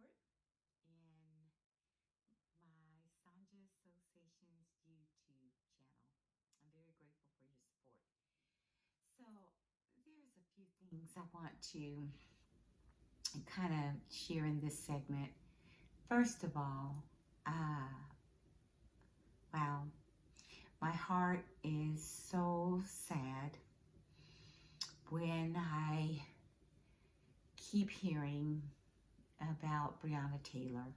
support in my Sonja Soulsations YouTube channel. I'm very grateful for your support. So, there's a few things I want to kind of share in this segment. First of all, wow, my heart is so sad when I keep hearing about Breonna Taylor.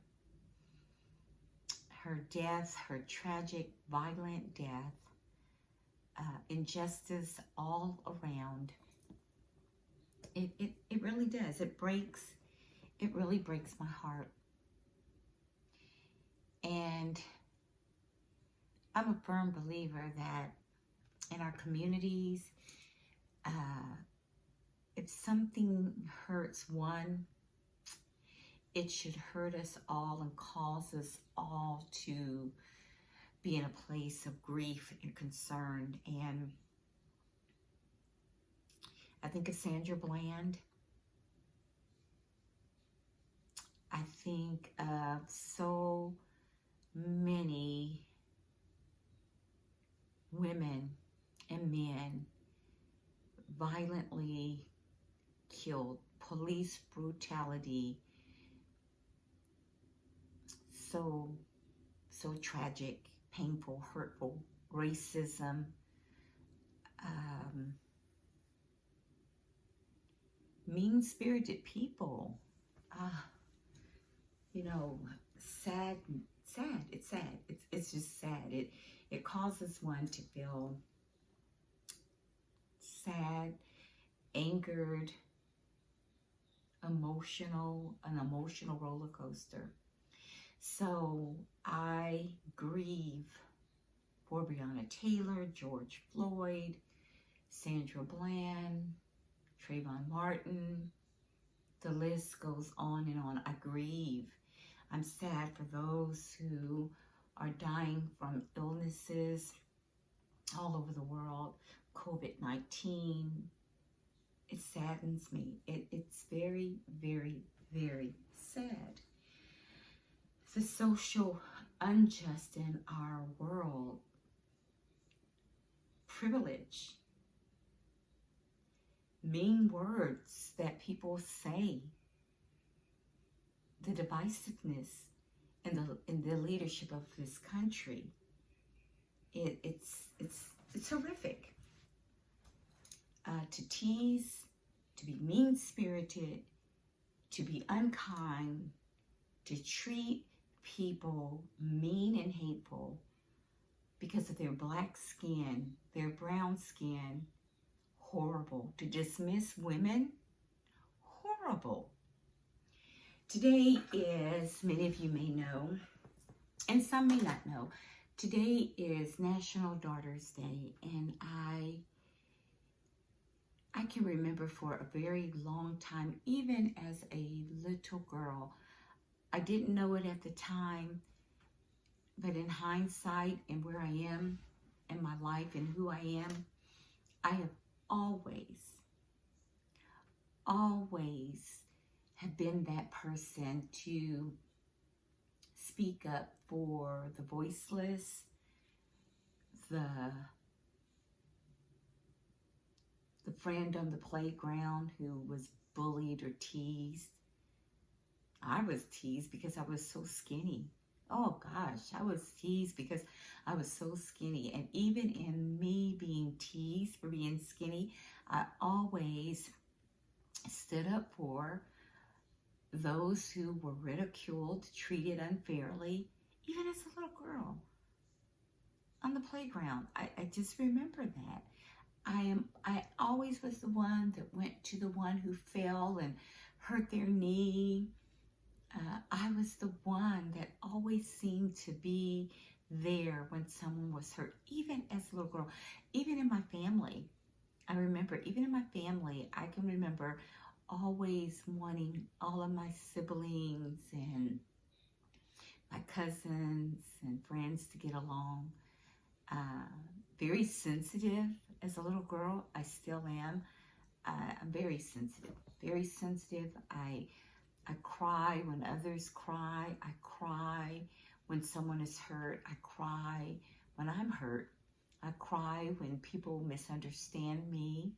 Her death, her tragic, violent death, injustice all around. It really does. It really breaks my heart. And I'm a firm believer that in our communities, if something hurts one, it should hurt us all and cause us all to be in a place of grief and concern. And I think of Sandra Bland. I think of so many women and men violently killed, police brutality, so tragic, painful, hurtful, racism, mean-spirited people. Sad. It's sad. It's just sad. It causes one to feel sad, angered, an emotional roller coaster. So I grieve for Breonna Taylor, George Floyd, Sandra Bland, Trayvon Martin. The list goes on and on. I grieve. I'm sad for those who are dying from illnesses all over the world, COVID-19. It saddens me. It's very, very, very sad. The social unjust in our world, privilege, mean words that people say, the divisiveness in the leadership of this country. It's horrific. To tease, to be mean-spirited, to be unkind, to treat people mean and hateful because of their black skin, their brown skin, horrible. To dismiss women, horrible. Today is, many of you may know, and some may not know, today is National Daughters Day, and I can remember for a very long time, even as a little girl, I didn't know it at the time, but in hindsight and where I am in my life and who I am, I have always have been that person to speak up for the voiceless, the friend on the playground who was bullied or teased. I was teased because I was so skinny. Oh gosh, I was teased because I was so skinny. And even in me being teased for being skinny, I always stood up for those who were ridiculed, treated unfairly, even as a little girl on the playground. I just remember that. I always was the one that went to the one who fell and hurt their knee. I was the one that always seemed to be there when someone was hurt, even as a little girl, even in my family. I remember, even in my family, I can remember always wanting all of my siblings and my cousins and friends to get along. Very sensitive as a little girl. I still am. I'm very sensitive. Very sensitive. I I cry when others cry. I cry when someone is hurt. I cry when I'm hurt. I cry when people misunderstand me.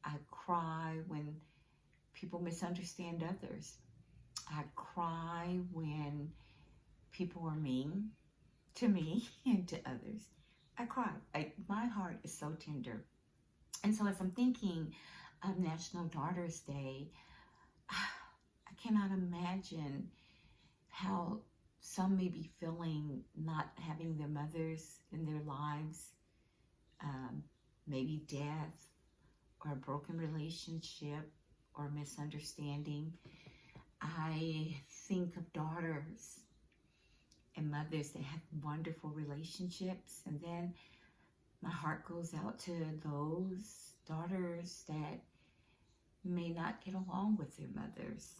I cry when people misunderstand others. I cry when people are mean to me and to others. I cry. My heart is so tender. And so as I'm thinking of National Daughters Day, I cannot imagine how some may be feeling not having their mothers in their lives, um, maybe death or a broken relationship or misunderstanding. I think of daughters and mothers that have wonderful relationships, and then my heart goes out to those daughters that may not get along with their mothers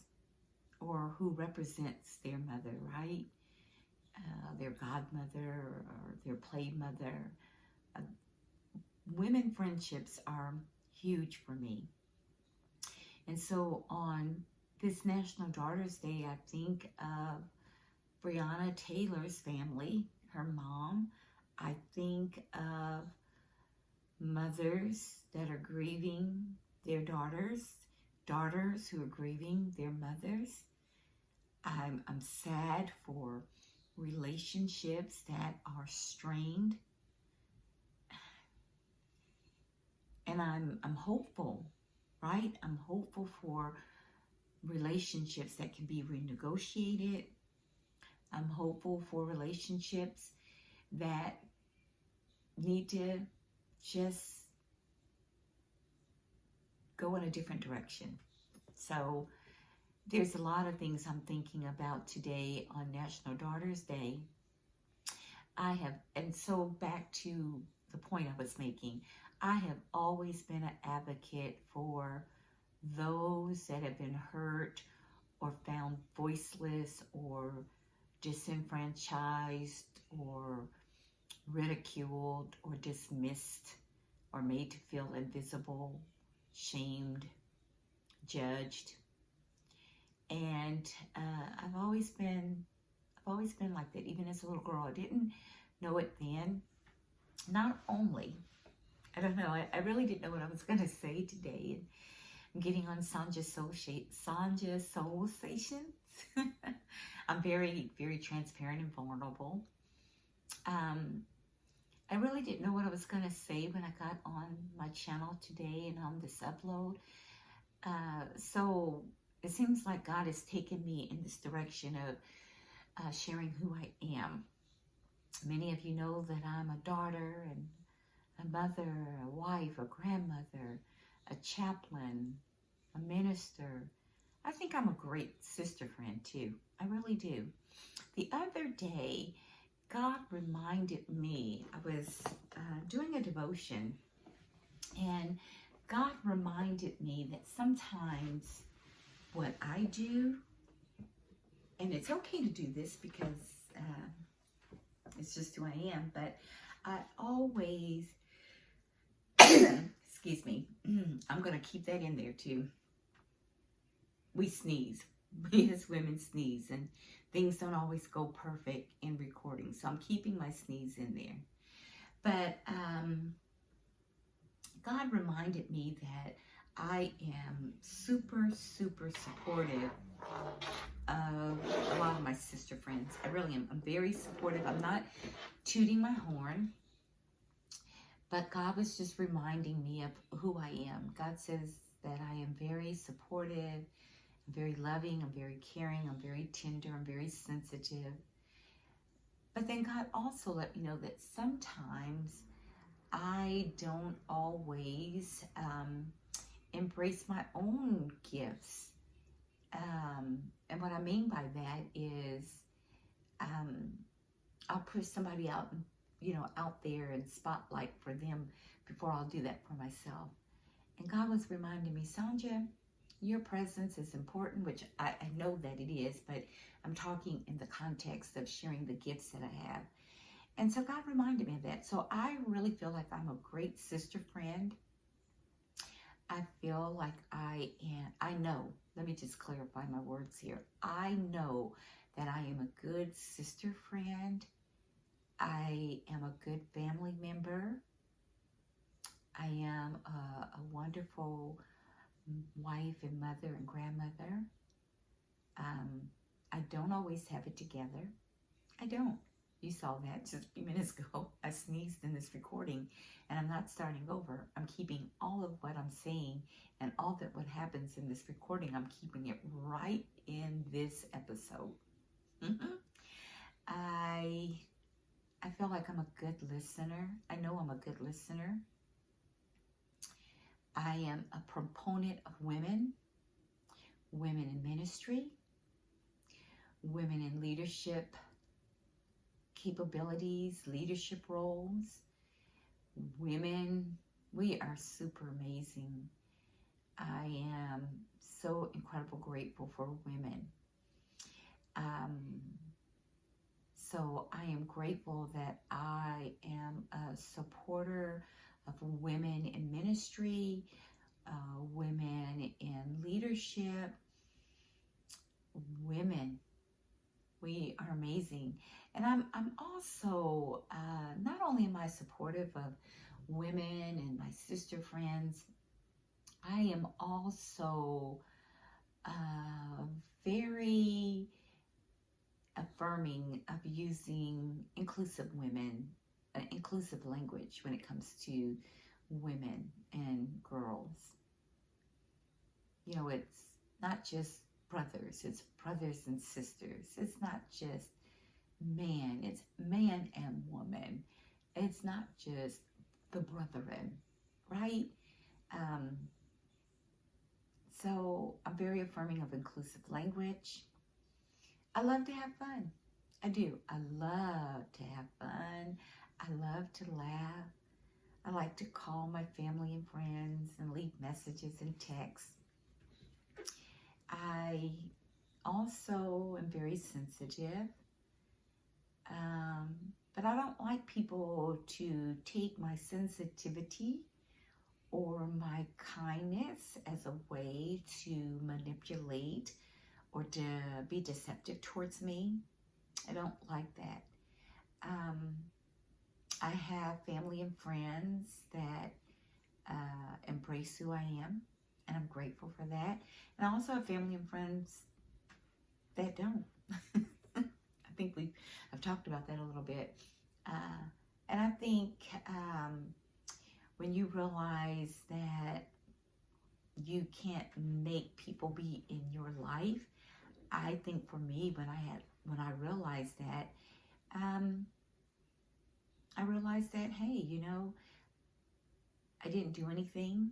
or who represents their mother, right? Their godmother or their play mother. Uh, Women friendships are huge for me. And so on this National Daughters Day, I think of Breonna Taylor's family, her mom. I think of mothers that are grieving their daughters who are grieving their mothers. I'm sad for relationships that are strained. And I'm hopeful, right? I'm hopeful for relationships that can be renegotiated. I'm hopeful for relationships that need to just go in a different direction. So there's a lot of things I'm thinking about today on National Daughters Day. And so back to the point I was making, I have always been an advocate for those that have been hurt or found voiceless or disenfranchised or ridiculed or dismissed or made to feel invisible, shamed, judged. And I've always been like that, even as a little girl. I didn't know it then. Not only, I don't know, I really didn't know what I was going to say today. And I'm getting on Sonja Soulsations. I'm very, very transparent and vulnerable. I really didn't know what I was going to say when I got on my channel today and on this upload. So it seems like God has taken me in this direction of sharing who I am. Many of you know that I'm a daughter and a mother, a wife, a grandmother, a chaplain, a minister. I think I'm a great sister friend too. I really do. The other day, God reminded me, I was doing a devotion, and God reminded me that sometimes what I do, and it's okay to do this because it's just who I am, but I always, excuse me, I'm going to keep that in there too. We sneeze. We as women sneeze, and things don't always go perfect in recording, so I'm keeping my sneeze in there. But God reminded me that I am super, super supportive of a lot of my sister friends. I really am. I'm very supportive. I'm not tooting my horn, but God was just reminding me of who I am. God says that I am very supportive, I'm very loving, I'm very caring, I'm very tender, I'm very sensitive. But then God also let me know that sometimes I don't always embrace my own gifts. And what I mean by that is I'll push somebody out, out there and spotlight for them before I'll do that for myself. And God was reminding me, Sonja, your presence is important, which I know that it is, but I'm talking in the context of sharing the gifts that I have. And so God reminded me of that. So I really feel like I'm a great sister friend. I feel like I know, let me just clarify my words here. I know that I am a good sister friend. I am a good family member. I am a wonderful wife and mother and grandmother. Um, I don't always have it together. I don't. You saw that just a few minutes ago. I sneezed in this recording, and I'm not starting over. I'm keeping all of what I'm saying and all that what happens in this recording, I'm keeping it right in this episode. I I feel like I'm a good listener. I know I'm a good listener. I am a proponent of women, women in ministry, women in leadership capabilities, leadership roles. Women, we are super amazing. I am so incredibly grateful for women. Um, so I am grateful that I am a supporter of women in ministry, women in leadership, women. We are amazing. And I'm also, not only am I supportive of women and my sister friends, I am also very affirming of using inclusive women, inclusive language when it comes to women and girls. You know, it's not just brothers, it's brothers and sisters. It's not just man, it's man and woman. It's not just the brethren, right? Um, so I'm very affirming of inclusive language. I love to have fun. I do. I love to have fun. I love to laugh. I like to call my family and friends and leave messages and texts. I also am very sensitive, um, but I don't like people to take my sensitivity or my kindness as a way to manipulate or to be deceptive towards me. I don't like that. Um, I have family and friends that embrace who I am, and I'm grateful for that. And I also have family and friends that don't. I think I've talked about that a little bit. Uh, and I think when you realize that you can't make people be in your life, I think for me, when I realized that, um, I realized that, hey, you know, I didn't do anything.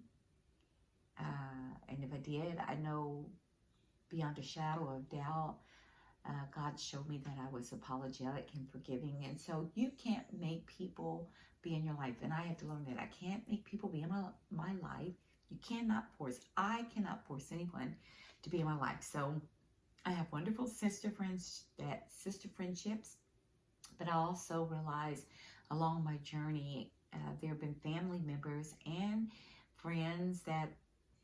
And if I did, I know beyond a shadow of doubt, God showed me that I was apologetic and forgiving. And so you can't make people be in your life. And I had to learn that I can't make people be in my life. You cannot force, I cannot force anyone to be in my life. So I have wonderful sister friendships, but I also realized along my journey, there have been family members and friends that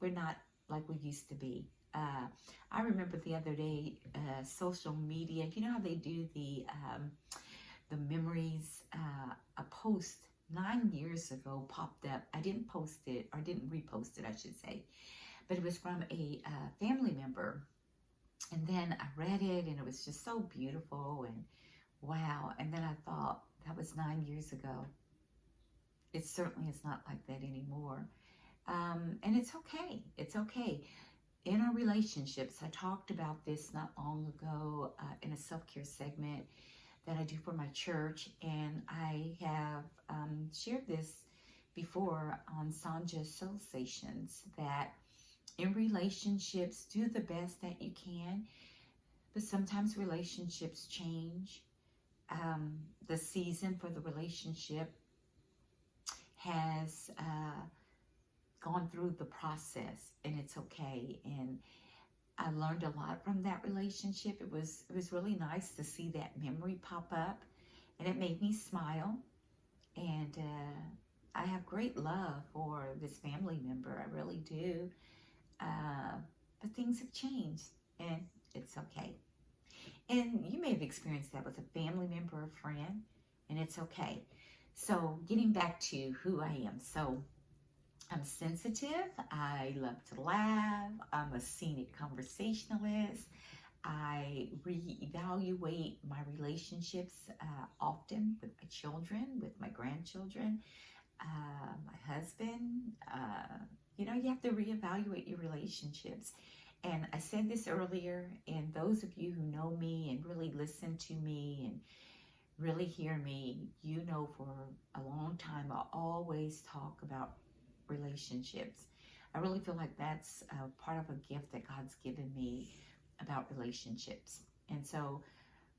we're not like we used to be. I remember the other day, social media. You know how they do the memories? A post 9 years ago popped up. I didn't post it, or didn't repost it, I should say, but it was from a family member. And then I read it, and it was just so beautiful and wow. And then I thought, that was 9 years ago. It certainly is not like that anymore. And it's okay. It's okay. In our relationships, I talked about this not long ago in a self-care segment that I do for my church, and I have shared this before on Sonja's Soulsations, that in relationships, do the best that you can, but sometimes relationships change. The season for the relationship has gone through the process, and it's okay. And I learned a lot from that relationship. It was really nice to see that memory pop up, and it made me smile. And I have great love for this family member. I really do. Uh, but things have changed, and it's okay. And you may have experienced that with a family member or friend, and it's okay. So, getting back to who I am. So, I'm sensitive. I love to laugh. I'm a scenic conversationalist. I reevaluate my relationships often with my children, with my grandchildren, my husband. You have to reevaluate your relationships. And I said this earlier, and those of you who know me and really listen to me and really hear me, you know for a long time I always talk about relationships. I really feel like that's part of a gift that God's given me about relationships. And so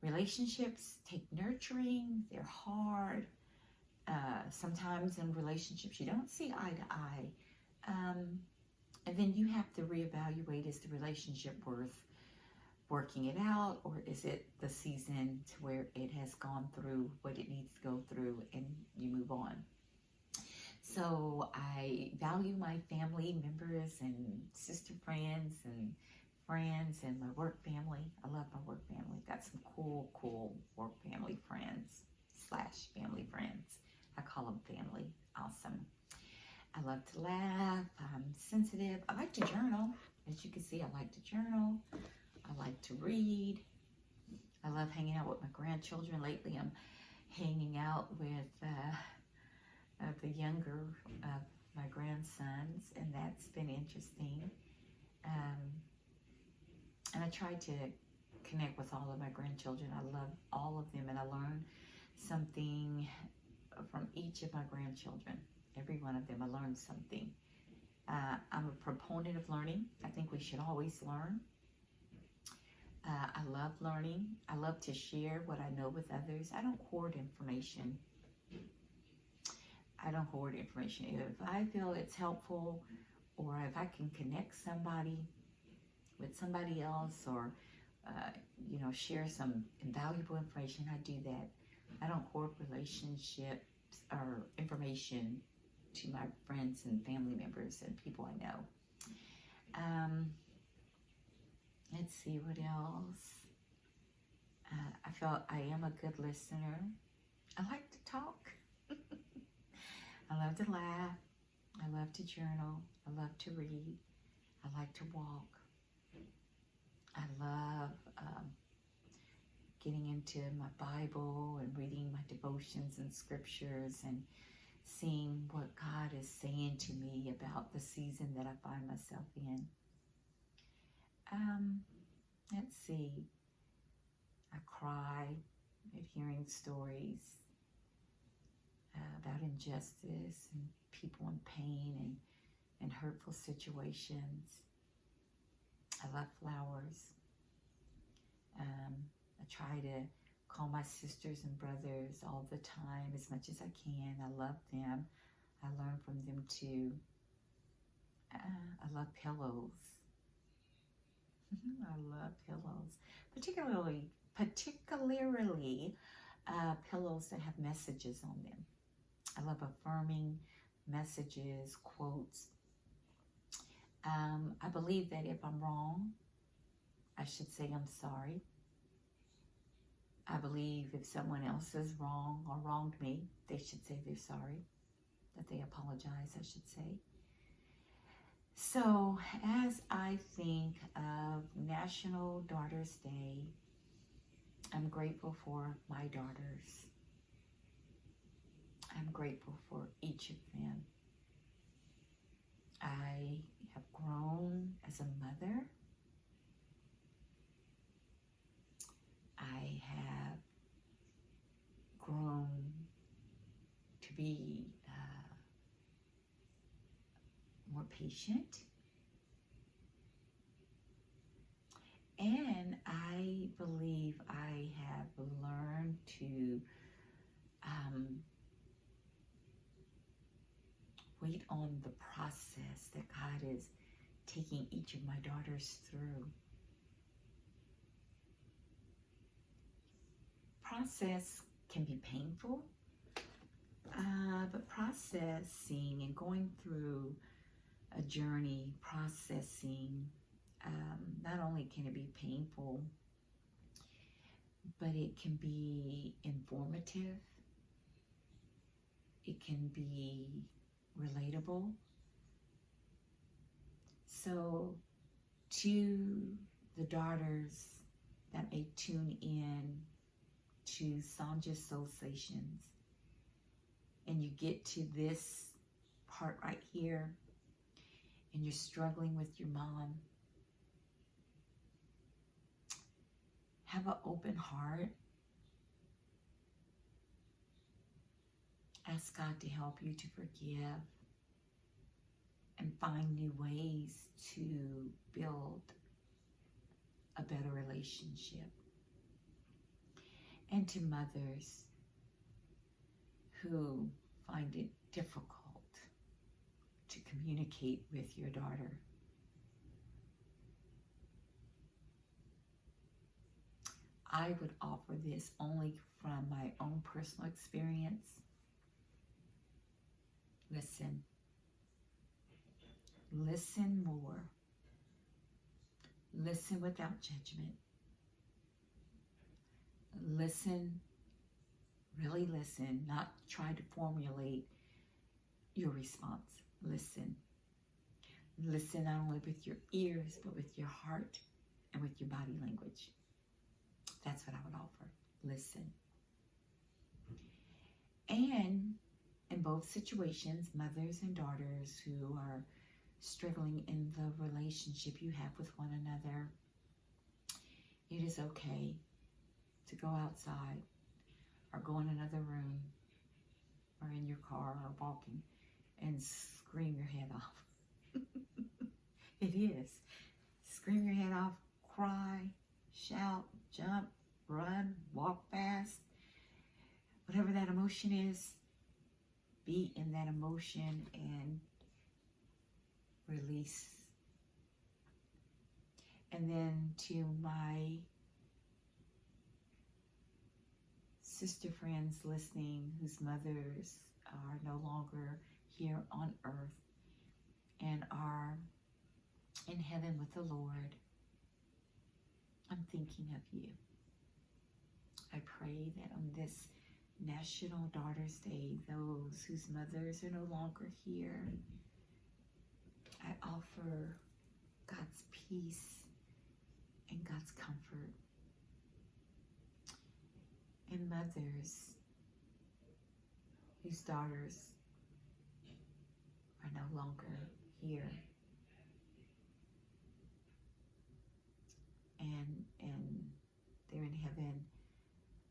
relationships take nurturing, they're hard. Sometimes in relationships you don't see eye to eye. And then you have to reevaluate, is the relationship worth working it out, or is it the season to where it has gone through what it needs to go through and you move on? So I value my family members and sister friends and my work family. I love my work family. Got some cool work family friends / family friends. I call them family. Awesome. I love to laugh. I'm sensitive. I like to journal. As you can see, I like to journal. I like to read. I love hanging out with my grandchildren. Lately, I'm hanging out with the younger of my grandsons, and that's been interesting. And I try to connect with all of my grandchildren. I love all of them, and I learn something from each of my grandchildren. Every one of them, I learned something. I'm a proponent of learning. I think we should always learn. I love learning. I love to share what I know with others. I don't hoard information. If I feel it's helpful, or if I can connect somebody with somebody else, or share some invaluable information, I do that. I don't hoard relationships or information to my friends and family members and people I know. Let's see what else. I feel I am a good listener. I like to talk. I love to laugh. I love to journal. I love to read. I like to walk. I love getting into my Bible and reading my devotions and scriptures and seeing what God is saying to me about the season that I find myself in. Let's see. I cry at hearing stories about injustice and people in pain and hurtful situations. I love flowers. I try to call my sisters and brothers all the time as much as I can. I love them. I learn from them too. I love pillows. I love pillows, particularly pillows that have messages on them. I love affirming messages, quotes. I believe that if I'm wrong, I should say I'm sorry. I believe if someone else is wrong or wronged me, they should say they're sorry, that they apologize, I should say. So as I think of National Daughters Day, I'm grateful for my daughters. I'm grateful for each of them. I have grown as a mother. I have grown to be more patient. And I believe I have learned to wait on the process that God is taking each of my daughters through. Process can be painful. But processing and going through a journey, processing, not only can it be painful, but it can be informative. It can be relatable. So, to the daughters that may tune in to Sonja's Soulsations, and you get to this part right here, and you're struggling with your mom, have an open heart. Ask God to help you to forgive and find new ways to build a better relationship. And to mothers who find it difficult to communicate with your daughter, I would offer this only from my own personal experience. Listen. Listen more. Listen without judgment. Listen, really listen, not try to formulate your response. Listen. Listen not only with your ears, but with your heart and with your body language. That's what I would offer. Listen. And in both situations, mothers and daughters who are struggling in the relationship you have with one another, it is okay to go outside or go in another room or in your car or walking and scream your head off. It is. Scream your head off, cry, shout, jump, run, walk fast. Whatever that emotion is, be in that emotion and release. And then to my sister friends listening whose mothers are no longer here on earth and are in heaven with the Lord, I'm thinking of you. I pray that on this National Daughters Day, those whose mothers are no longer here, I offer God's peace and God's comfort. And mothers whose daughters are no longer here, and they're in heaven,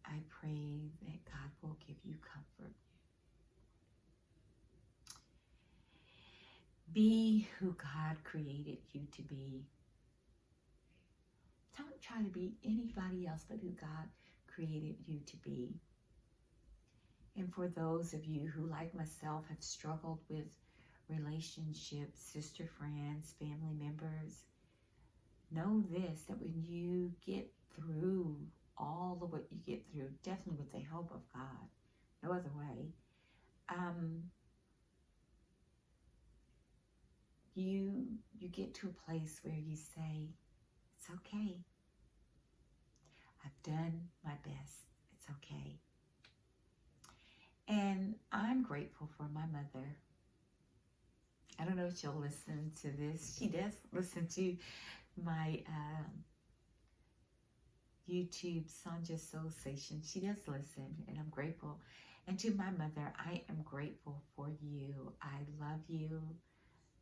I pray that God will give you comfort. Be who God created you to be. Don't try to be anybody else but who God created you to be. And for those of you who, like myself, have struggled with relationships, sister friends, family members, know this, that when you get through all of what you get through, definitely with the help of God, no other way, you get to a place where you say, it's okay. I've done my best. It's okay. And I'm grateful for my mother. I don't know if she'll listen to this. She does listen to my YouTube, Sonja Soulsations. She does listen, and I'm grateful. And to my mother, I am grateful for you. I love you.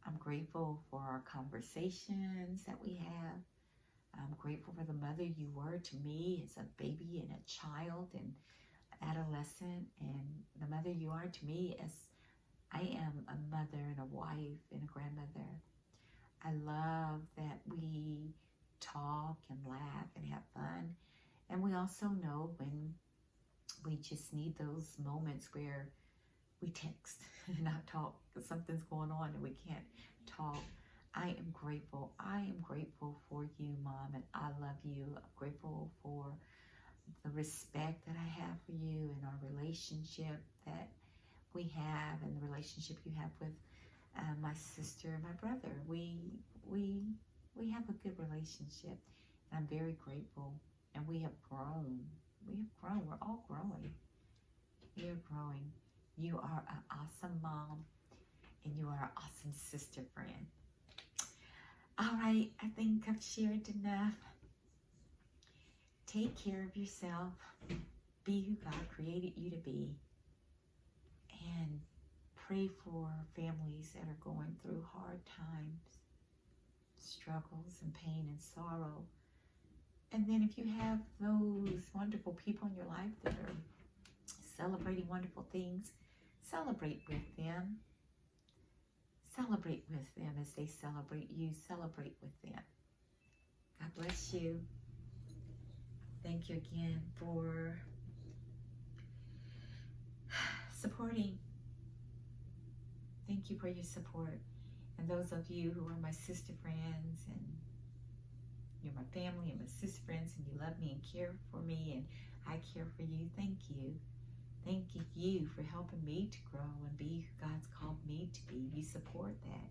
I'm grateful for our conversations that we have. I'm grateful for the mother you were to me as a baby and a child and adolescent, and the mother you are to me as I am a mother and a wife and a grandmother. I love that we talk and laugh and have fun, and we also know when we just need those moments where we text and not talk because something's going on and we can't talk. I am grateful. I am grateful for you, Mom, and I love you. I'm grateful for the respect that I have for you and our relationship, that we have and the relationship you have with my sister and my brother. We have a good relationship, and I'm very grateful. And we have grown. We have grown. We're all growing. We are growing. You are an awesome mom, and you are an awesome sister friend. All right, I think I've shared enough. Take care of yourself. Be who God created you to be. And pray for families that are going through hard times, struggles and pain and sorrow. And then if you have those wonderful people in your life that are celebrating wonderful things, celebrate with them. Celebrate with them as they celebrate you. Celebrate with them. God bless you. Thank you again for supporting. Thank you for your support. And those of you who are my sister friends, and you're my family and my sister friends, and you love me and care for me, and I care for you, thank you. Thank you for helping me to grow and be who God's called me to be. You support that.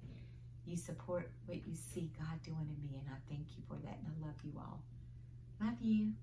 You support what you see God doing in me, and I thank you for that, and I love you all. Love you.